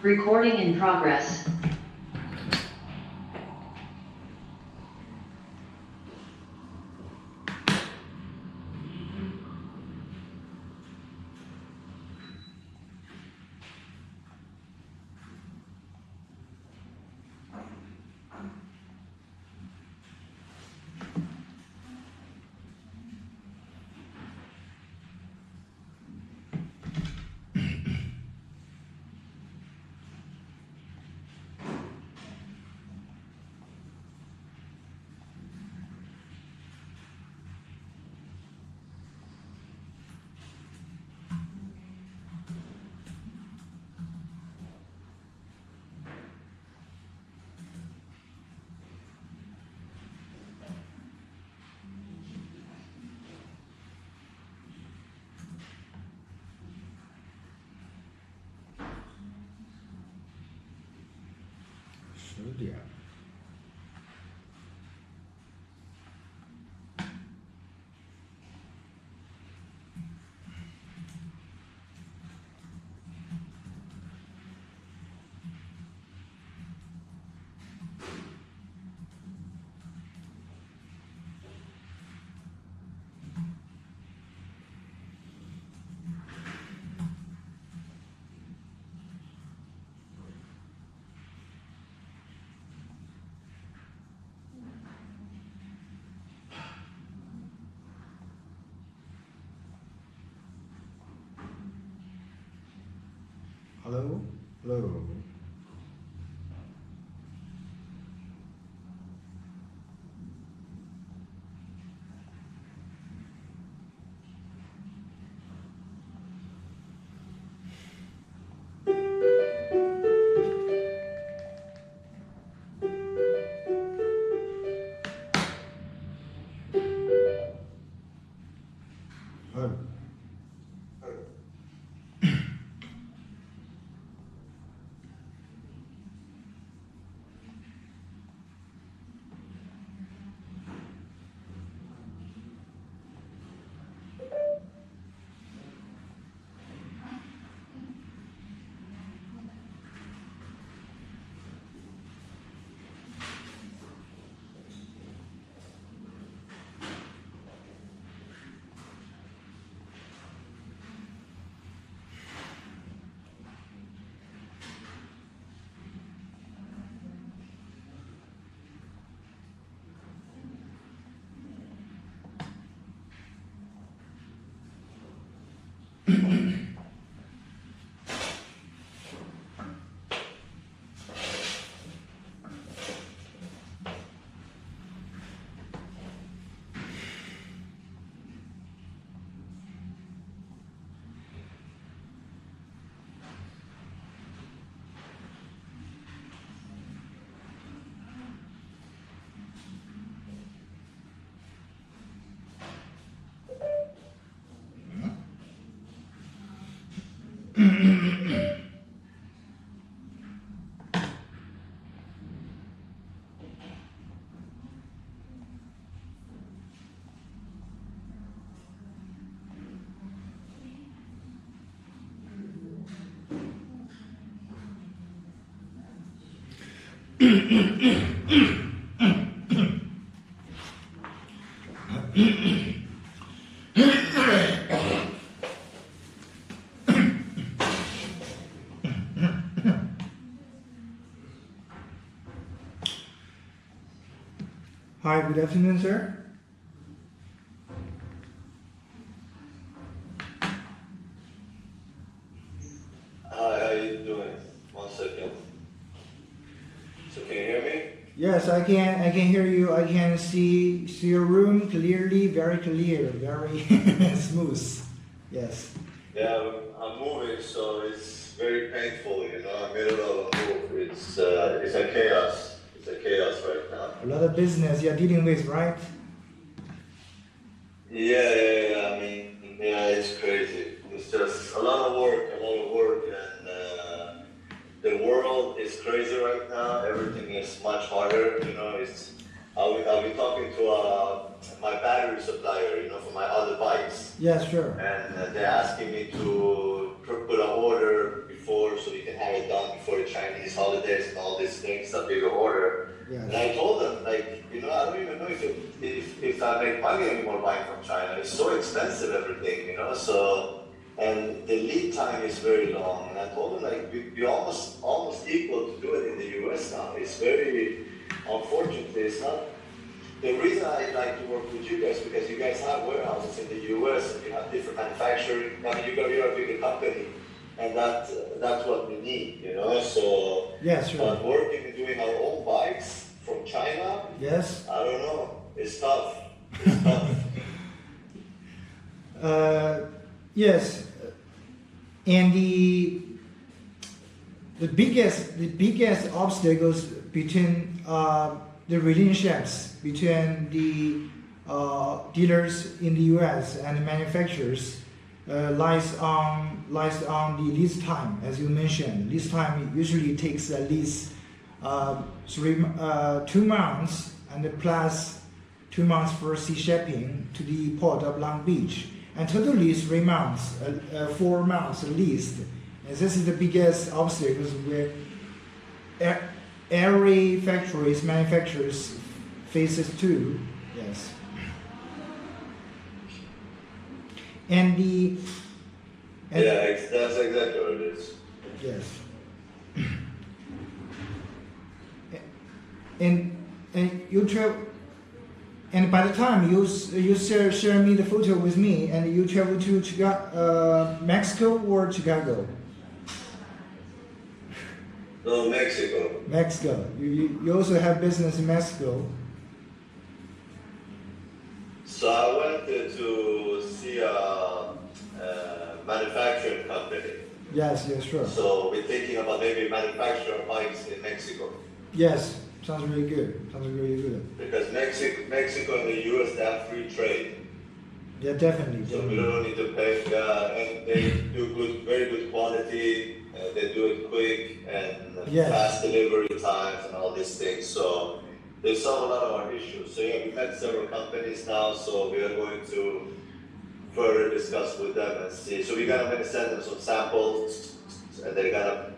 Recording in progress.10点。Hello, hello. Hello. Hi, good afternoon, sir. Hi, how you doing? 1 second. So can you hear me? Yes, I can hear you. I can see your room clearly, very clear, very smooth. Yes. Yeah, I'm moving, so it's very painful, you know. I'm middle of a move. It's a chaos. It's a chaos right now. A lot of business you're dealing with, right? Yeah. I mean, yeah, it's crazy. It's just a lot of work, and the world is crazy right now. Everything is much harder, you know. I'll be talking to my battery supplier, you know, for my other bikes. Yeah, sure. And they're asking me to put an order before so we can have it done before the Chinese holidays and all these things, a bigger order. Yes. And I told them, like, you know, I don't even know if I make money anymore buying from China. It's so expensive, everything, you know, so, and the lead time is very long. And I told them, like, we almost equal to do it in the US now. It's very, unfortunately, it's not. The reason I like to work with you guys because you guys have warehouses in the US and you have different manufacturing. I mean, you're a bigger company, and that's what we need, you know. So, yes, sure. But working and doing our own bikes from China, Yes. I don't know. It's tough. It's tough. Yes, and the biggest obstacles between the relationships between the dealers in the U.S. and the manufacturers lies on the lead time, as you mentioned. Lead time usually takes at least 2 months, and plus 2 months for sea shipping to the port of Long Beach, and totally 3 months, 4 months at least. And this is the biggest obstacle where every manufacturers faces too. Yes. And That's exactly what it is. yes. And you travel, and by the time you share me the photo with me, and you travel to Mexico or Chicago? No, Mexico. Mexico. You also have business in Mexico. So I went to see a manufacturing company. Yes, sure. So we're thinking about maybe manufacturing bikes in Mexico. Yes, sounds really good. Because Mexico and the US, they have free trade. Yeah, definitely. So we don't need to pay, and they do very good quality. They do it quick and Yes. fast delivery times and all these things. So they solve a lot of our issues. So yeah, we met several companies now, so we are going to further discuss with them and see. So we're gonna send them some samples, and they're gonna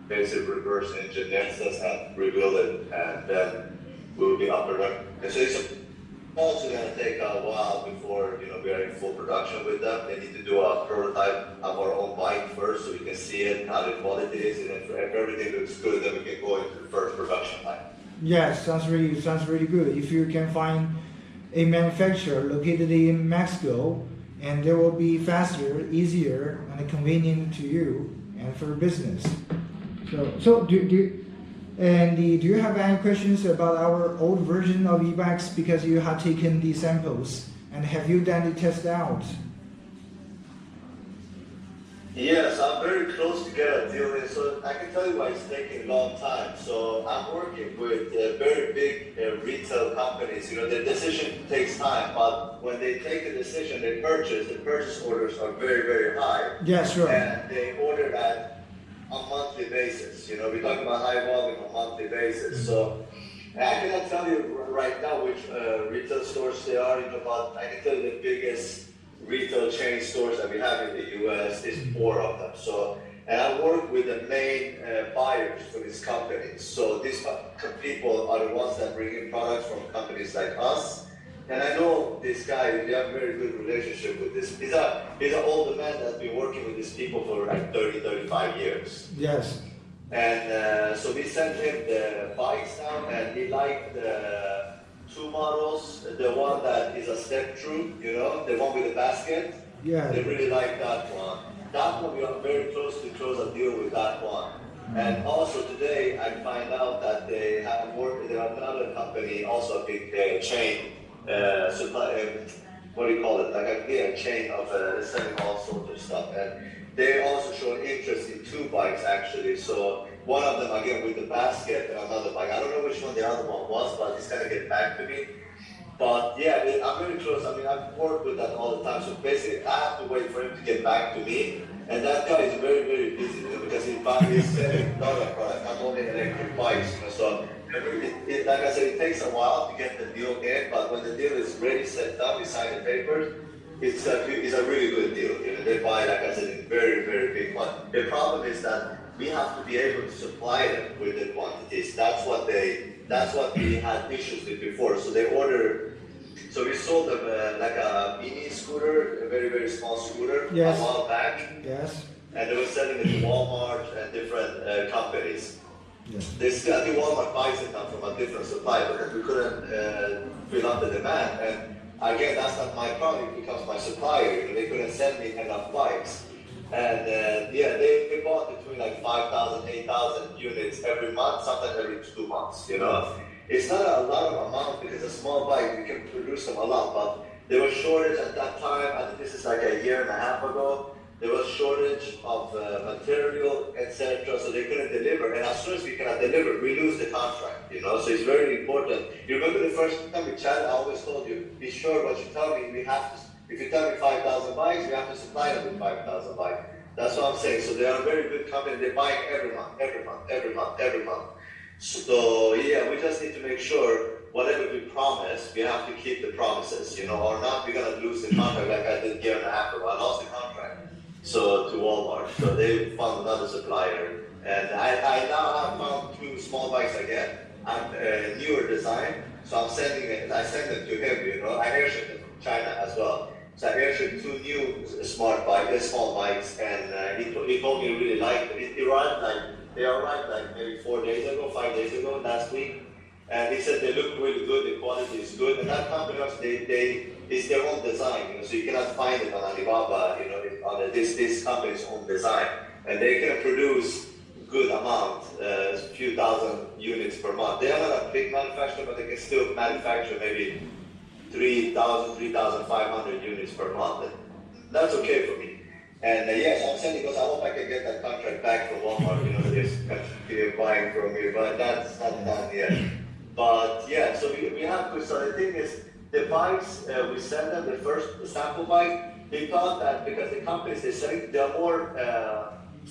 basically reverse engineer us and rebuild it, and then we'll be up and running. And so it's also gonna take a while before we are in full production with them. They need to do a prototype of our own bike first, so we can see it, how the quality is, and if everything looks good, then we can go into the first production line. Yes, sounds really good. If you can find a manufacturer located in Mexico, and they will be faster, easier, and convenient to you and for business. So do you have any questions about our old version of e-bikes, because you have taken the samples, and have you done the test out? Yes, I'm very close to get a deal in, so I can tell you why it's taking a long time. So I'm working with very big retail companies. The decision takes time, but when they take a decision, the purchase orders are very, very high. Yeah, sure. And they order at a monthly basis. We're talking about high volume on a monthly basis. So and I cannot tell you right now which retail stores they are, but I can tell you the biggest retail chain stores that we have in the US is 4 of them. So, and I work with the main buyers for these companies. So these people are the ones that bring in products from companies like us. And I know this guy, we have a very good relationship with this. He's an older man that's been working with these people for like 35 years. Yes. And so we sent him the bikes now, and he liked the 2 models. The one that is a step-through, the one with the basket. Yeah. They really like that one. That one, we are very close to close a deal with that one. And also today, I find out that they have another company, also a big chain, what do you call it? Like a chain of selling all sorts of stuff. And they also show interest in 2 bikes actually. So one of them again with the basket and another bike. I don't know which one the other one was, but he's gonna get back to me. But yeah, I'm very close. I mean, I've worked with that all the time. So basically, I have to wait for him to get back to me. And that guy is very, very busy because he's selling other products, not only electric bikes. So like I said, it takes a while to get the deal in. But when the deal is ready, set down, we sign the papers. it's a really good deal. You know, they buy, like I said, in very, very big quantity. The problem is that we have to be able to supply them with the quantities. That's what we had issues with before. So they order. So we sold them like a mini scooter, a very, very small scooter, Yes. a while back. Yes. And they were selling it to Walmart and different companies. Yes. I think Walmart buys it now from a different supplier because we couldn't fill up the demand. And again, that's not my problem, it becomes my supplier. You know, they couldn't send me enough bikes. And yeah, they bought between like 5,000, 8,000 units every month, sometimes every 2 months, you know. It's not a lot of amount because a small bike, you can produce them a lot, but there was shortage at that time. I think this is like a year and a half ago. There was shortage of material, etc., so they couldn't deliver. And as soon as we cannot deliver, we lose the contract, you know. So it's very important. You remember the first time we chatted, I always told you, be sure what you tell me, we have to, if you tell me 5,000 bikes, we have to supply them with 5,000 bikes. That's what I'm saying. So they are a very good company. They buy every month, every month, every month, every month. So yeah, we just need to make sure whatever we promise, we have to keep the promises, you know, or not we're gonna lose the contract like I did a year and a half ago. I lost the contract. So to Walmart. So they found another supplier. And I now have found 2 small bikes again. I'm a newer design. So I send them to him, you know. I airship them from China as well. So I airship 2 new small bikes, and he told me he really liked it. They arrived like maybe 4 days ago, 5 days ago, last week. And he said they look really good, the quality is good. And that company, it's their own design, you know, so you cannot find it on Alibaba, you know, on this company's own design. And they can produce good amount, a few thousand units per month. They are not a big manufacturer, but they can still manufacture maybe 3,000, 3,500 units per month. And that's okay for me. And yes, I'm sending because I hope I can get that contract back from Walmart, you know, they're continue buying from me, but that's not done yet. But yeah, so we have to, so the thing is, the bikes, we send them the first sample bike, they thought that because the companies they're selling, they're more,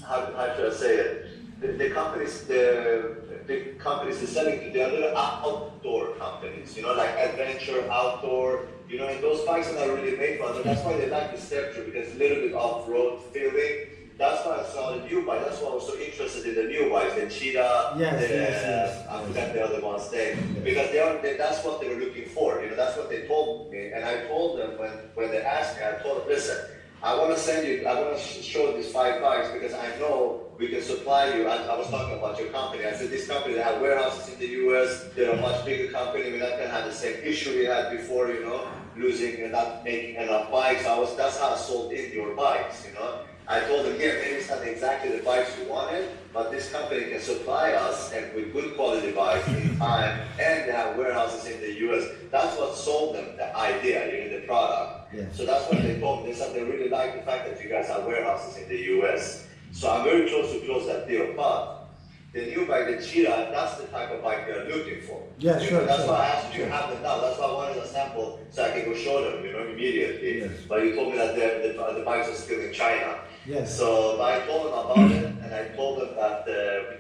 how should I say it? The companies are selling to, they're little outdoor companies, you know, like adventure, outdoor, you know, and those bikes are not really made for them. That's why they like the Steptree, because it's a little bit off-road feeling. That's why I saw the new bike. That's why I was so interested in the new bikes, the Cheetah, Yes. I forgot the other one's name, because that's what they were looking for. You know, that's what they told me, and I told them when they asked me, I told them, listen, I want to show these 5 bikes because I know we can supply you. I was talking about your company. I said, this company, they have warehouses in the US, they're a much bigger company, we're not going to have the same issue we had before, you know, losing and not making enough bikes. That's how I sold in your bikes, you know. I told them, yeah, maybe it's not exactly the bikes you wanted, but this company can supply us and with good quality bikes in time, and they have warehouses in the US. That's what sold them the idea, you know, the product. Yeah. So that's what they told me. They said they really like the fact that you guys have warehouses in the US. So I'm very close to close that deal. But the new bike, the Cheetah, that's the type of bike they're looking for. Yeah, sure. That's sure. why I asked you to have them now. That's why I wanted a sample so I can go show them, you know, immediately. Yes. But you told me that the bikes are still in China. Yes. So I told them about it, and I told them that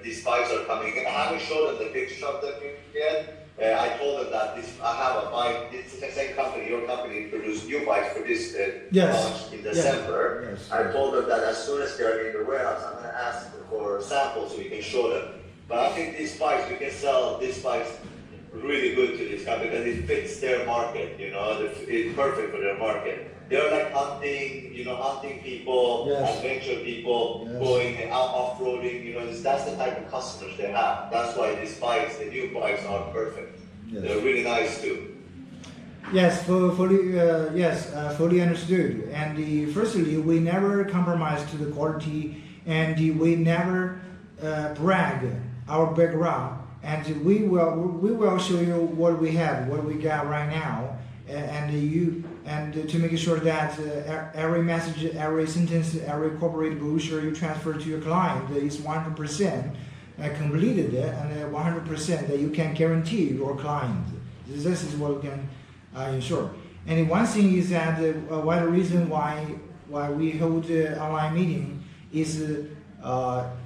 these bikes are coming. I haven't showed them the picture of them yet. I told them that I have a bike. It's the same company. Your company produced new bikes for this launch in December. Yes. I told them that as soon as they're in the warehouse, I'm going to ask for samples so we can show them. But I think these bikes, we can sell these bikes really good to this company because it fits their market. You know, it's perfect for their market. They're like hunting people, Yes. adventure people, Yes. going out off-roading, you know, that's the type of customers they have. That's why these bikes, the new bikes are perfect. Yes. They're really nice too. Yes, fully understood. And firstly, we never compromise to the quality, and we never brag our background. And we will show you what we have, what we got right now, and to make sure that every message, every sentence, every corporate brochure you transfer to your client is 100% completed and 100% that you can guarantee your client. This is what we can ensure. And one thing is that one reason why we hold online meeting is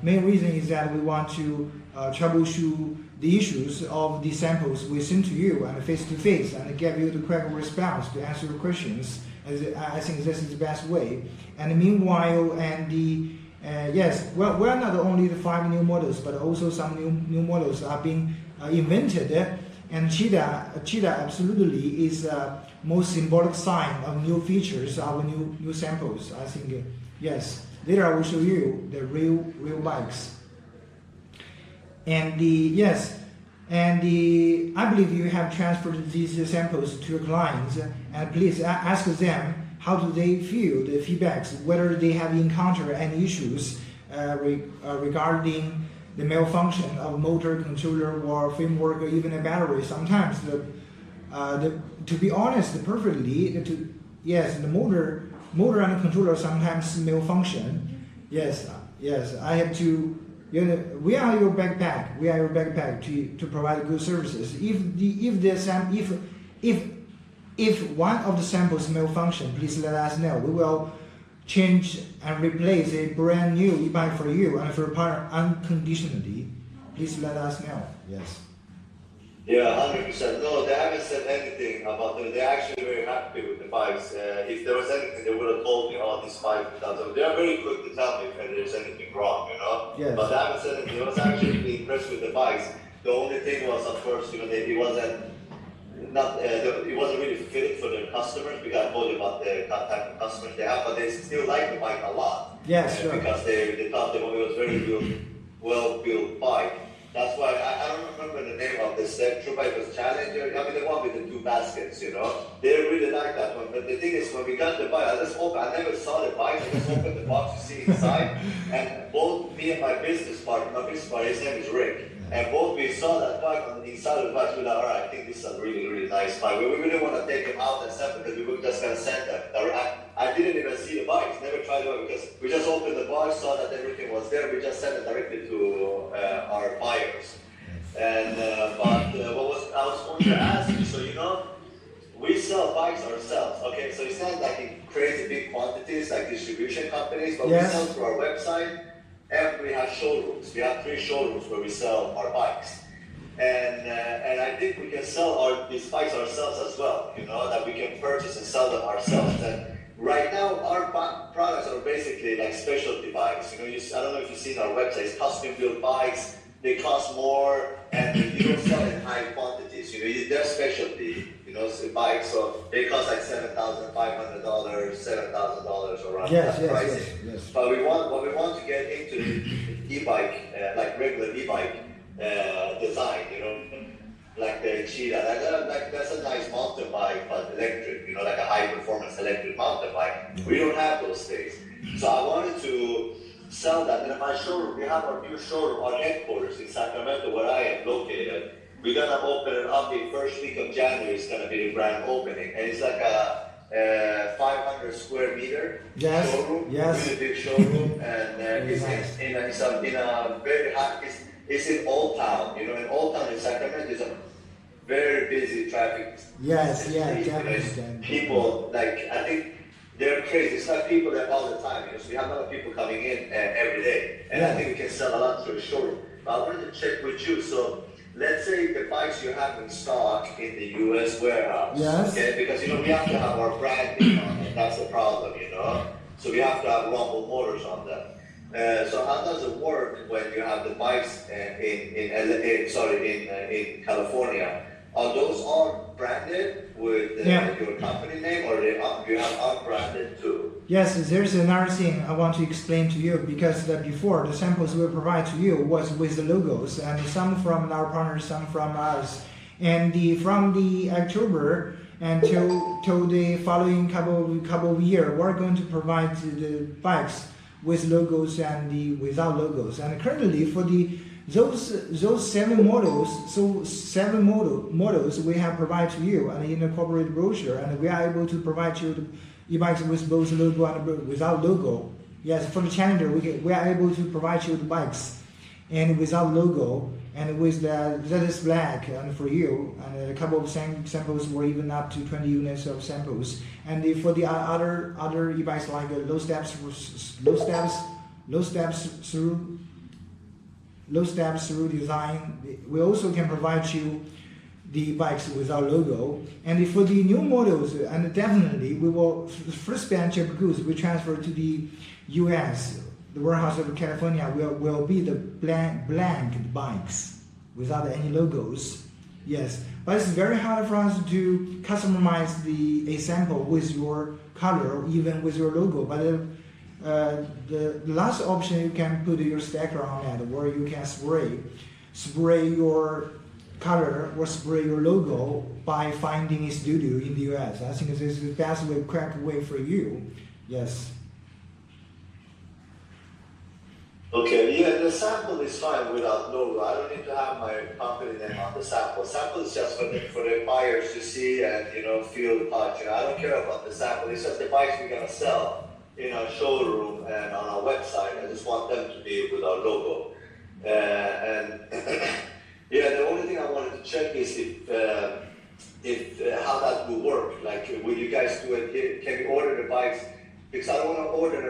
main reason is that we want to troubleshoot the issues of the samples we send to you and face to face and give you the correct response to answer your questions. I think this is the best way. And meanwhile, and the yes, well, we're not only the 5 new models, but also some new models are being invented. And Cheetah absolutely is a most symbolic sign of new features, our new samples. I think yes. Later I will show you the real bikes. And I believe you have transferred these samples to your clients, and please ask them how do they feel the feedbacks, whether they have encountered any issues regarding the malfunction of motor, controller, or framework, or even a battery. Sometimes to be honest, perfectly, the motor and the controller sometimes malfunction. Yes, I have to. We are your backpack. We are your backpack to provide good services. If one of the samples malfunction, please let us know. We will change and replace a brand new e-bike for you and for part unconditionally. Please let us know. Yes. Yeah, 100%. No, they haven't said anything about it. They're actually very happy with the bikes. If there was anything, they would have told me, oh, this bike, they are very quick to tell me if there's anything wrong, Yes. But they haven't said anything. I was actually impressed with the bikes. The only thing was, of course, it wasn't really fitted for their customers, because I told you about the type of customers they have, but they still like the bike a lot. Yes, sure. Because they thought it was very well-built bike. That's why I don't remember the name of this. True Bike was Challenger. I mean, the one with the 2 baskets, They really like that one. But the thing is, when we got the bike, I never saw the bike. I just opened the box to see inside. And both me and my business partner, his name is Rick, and both we saw that bike on the inside of the bike. We were like, all right, I think this is a really, really nice bike. We really want to take him out and sell because we were just going to send them. I didn't even see the bikes, never tried it because we just opened the box, saw that everything was there. We just sent it directly to our buyers. And I was going to ask you, so we sell bikes ourselves, okay? So it's not like in crazy big quantities like distribution companies, but Yes. we sell through our website, and we have showrooms. We have 3 showrooms where we sell our bikes. And I think we can sell these bikes ourselves as well, that we can purchase and sell them ourselves. And right now, our products are basically like specialty bikes. I don't know if you've seen our website, it's custom built bikes. They cost more, and you don't sell in high quantities. They're specialty, bikes, so they cost like $7,500, $7,000 around that pricing. Yes. But what we want to get into the e-bike, like regular e-bike design, like the Cheetah. That's a nice mountain bike, but electric, like a high performance electric mountain bike. We don't have those things. So I wanted to sell that. And in my showroom, we have our new showroom, our headquarters in Sacramento, where I am located. We're gonna open it up the first week of January. It's gonna be the grand opening, and it's like a 500 square meter showroom, really big showroom, and it's in a very hot. It's in Old Town. In Old Town in Sacramento is a very busy traffic. Yes, definitely. People I think. They're crazy. It's not people there all the time. So we have a lot of people coming in every day. And I think we can sell a lot through the showroom. But I wanted to check with you. So let's say the bikes you have in stock in the US warehouse. Yes. Okay? Because we have to have our branding on it. That's the problem, So we have to have Rumble Motors on them. So how does it work when you have the bikes in California? Are those all branded with your company name, or you have unbranded too? Yes, there's another thing I want to explain to you, because before the samples we provide to you was with the logos, and some from our partners, some from us. And from the October until the following couple of years, we're going to provide the bikes with logos and without logos. And currently for those 7 models, models we have provided to you and in the corporate brochure, and we are able to provide you the e-bikes with both logo and without logo. Yes, for the Challenger, we are able to provide you the bikes and without logo, and with the ZS Black and for you, and a couple of samples were even up to 20 units of samples. And for the other e-bikes like low steps through low steps through design. We also can provide you the bikes without logo. And for the new models, and definitely we will, the first batch of goods we transfer to the US, the warehouse of California will be the blank bikes without any logos. Yes, but it's very hard for us to customize a sample with your color or even with your logo. But the last option, you can put your sticker on that, where you can spray your color or spray your logo by finding a studio in the US. I think this is the best way, correct way for you. Yes. Okay, yeah, the sample is fine without logo. I don't need to have my company name on the sample. Sample is just for the buyers to see and, you know, feel the punch. You know, I don't care about the sample. It's just the bikes we're gonna sell in our showroom and on our website. I just want them to be with our logo. And yeah, the only thing I wanted to check is if how that will work. Like, will you guys do it? Can you order the bikes? Because I don't want to order them